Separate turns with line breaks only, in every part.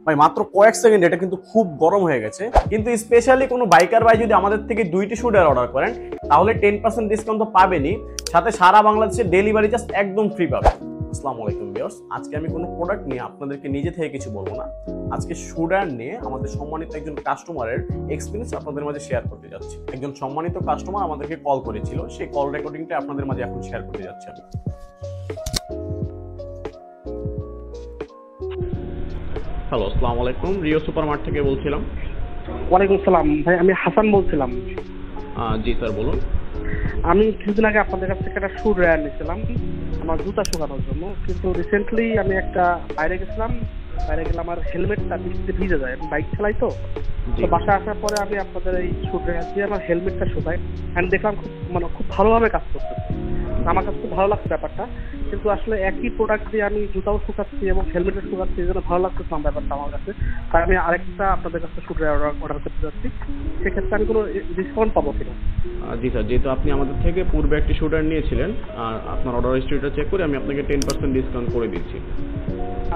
ভাই মাত্র কয়েক সেকেন্ড এটা কিন্তু খুব গরম হয়ে গেছে। কিন্তু স্পেশালি কোনো বাইকার ভাই যদি আমাদের থেকে 2টি শুটার অর্ডার করেন তাহলে 10% ডিসকাউন্ট তো পাবেনই, সাথে সারা বাংলাদেশে ডেলিভারি জাস্ট একদম ফ্রি পাবেন। আসসালামু আলাইকুম ভিউয়ার্স, আজকে আমি কোনো প্রোডাক্ট নিয়ে আপনাদেরকে নিজে থেকে কিছু বলবো না। আজকে শুটার নিয়ে আমাদের সম্মানিত একজন কাস্টমারের এক্সপিরিয়েন্স আপনাদের মাঝে শেয়ার করতে যাচ্ছি। একজন সম্মানিত কাস্টমার আমাদেরকে কল করেছিল, সেই কল রেকর্ডিংটা আপনাদের মাঝে এখন শেয়ার করতে যাচ্ছি আমি। হ্যালো, আসসালামু আলাইকুম, রিও সুপারমার্ট থেকে বলছিলাম।
ওয়ালাইকুম সালাম ভাই, আমি হাসান বলছিলাম।
জি স্যার, বলুন।
আমি কিছুদিন আগে আপনাদের কাছ থেকে একটা শু ড্রায়ার নিয়েছিলাম আমার জুতা শুকানোর জন্য, কিন্তু রিসেন্টলি আমি একটা বাইরে গেছিলাম। বাইরে গেলে আমার হেলমেটটা বৃষ্টিতে ভিজে যায়, আমি বাইক চালাই তো। বাসায় আসার পরে আমি আপনাদের এই শু ড্রায়ার দিয়ে আমার হেলমেটটা শুকাই, অ্যান্ড দেখলাম খুব ভালোভাবে কাজ করতেছে। আমার কাছে খুব ভালো লাগছে ব্যাপারটা। কিন্তু আসলে একই প্রোডাক্ট দিয়ে আমি জুতাও শুকাচ্ছি এবং হেলমেটও শুকাচ্ছি, এই জন্য ভালো লাগতেছে না ব্যাপারটা আমার কাছে। তাই আমি আরেকটা আপনাদের কাছে শু ড্রায়ার অর্ডার করতে যাচ্ছি। সেক্ষেত্রে আমি কোনো ডিসকাউন্ট পাবো কিনা?
জি স্যার, যেহেতু আপনি আমাদের থেকে পূর্বে একটি শুটার নিয়েছিলেন, আর আপনার অর্ডার হিস্ট্রিটা চেক করে আমি আপনাকে 10% ডিসকাউন্ট করে দিচ্ছি।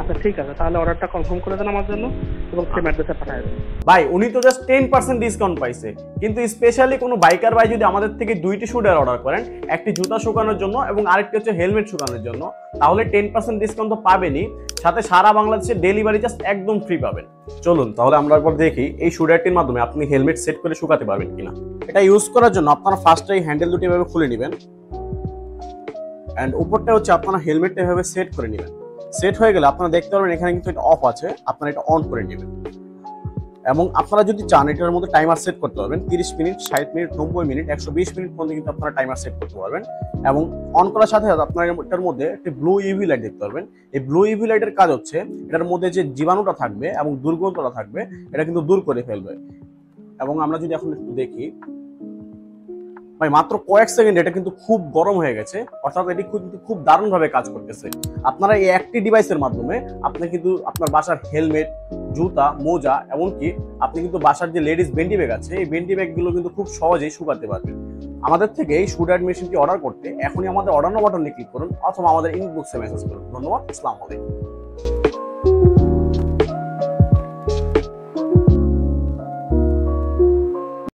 আচ্ছা ঠিক আছে, তাহলে অর্ডারটা কনফার্ম করে দেন আমার জন্য এবং সেম অ্যাড্রেসে পাঠিয়ে দেন।
ভাই উনি তো জাস্ট 10% ডিসকাউন্ট পাইছে, কিন্তু স্পেশালি কোনো বাইকার ভাই যদি আমাদের থেকে 2টি শুটার অর্ডার করেন, একটি জুতা শুকানোর জন্য এবং আরেকটি হচ্ছে হেলমেট শুকানোর জন্য, তাহলে 10% ডিসকাউন্ট তো পাবেনই, সাথে সারা বাংলাদেশে ডেলিভারি জাস্ট একদম ফ্রি পাবেন। চলুন তাহলে আমরা একবার দেখি এই শুটারটির মাধ্যমে আপনি হেলমেট সেট করে শুকাতে পারবেন কিনা। এটা ইউজ করার জন্য আপনারা ফার্স্টে এই হ্যান্ডেল দুটি এভাবে খুলে নেবেন, এন্ড উপরটা হচ্ছে আপনারা হেলমেটটা এভাবে সেট করে নেবেন। সেট হয়ে গেলে আপনারা দেখতে পারবেন এখানে কিন্তু এটা অফ আছে, আপনারা এটা অন করে নেবেন। এবং আপনারা যদি চান এটার মধ্যে টাইমার সেট করতে পারবেন, 30 মিনিট, 60 মিনিট, 90 মিনিট, 120 মিনিট পর্যন্ত কিন্তু আপনারা টাইমার সেট করতে পারবেন। এবং অন করার সাথে সাথে আপনারা এটার মধ্যে একটি ব্লু ইভি লাইট দেখতে পারবেন। এই ব্লু ইভি লাইটের কাজ হচ্ছে এটার মধ্যে যে জীবাণুটা থাকবে এবং দুর্গন্ধটা থাকবে এটা কিন্তু দূর করে ফেলবে। এবং আমরা যদি এখন একটু দেখি, ভাই মাত্র কয়েক সেকেন্ড এটা কিন্তু খুব গরম হয়ে গেছে, অর্থাৎ এটি কিন্তু খুব দারুণ ভাবে কাজ করতেছে। আপনারা এই একটি ডিভাইসের মাধ্যমে আপনি কিন্তু আপনার বাসার হেলমেট, জুতা, মোজা, এমনকি আপনি কিন্তু বাসার যে লেডিস বেন্ডি ব্যাগ আছে এই বেন্ডি ব্যাগ গুলো কিন্তু খুব সহজেই শুকাতে পারবেন। আমাদের থেকে এই শুটার মেশিনটি অর্ডার করতে এখনই আমাদের অর্ডার নাও বাটনে ক্লিক করুন অথবা আমাদের ইনবক্সে মেসেজ করুন। ধন্যবাদ, আসসালামু আলাইকুম।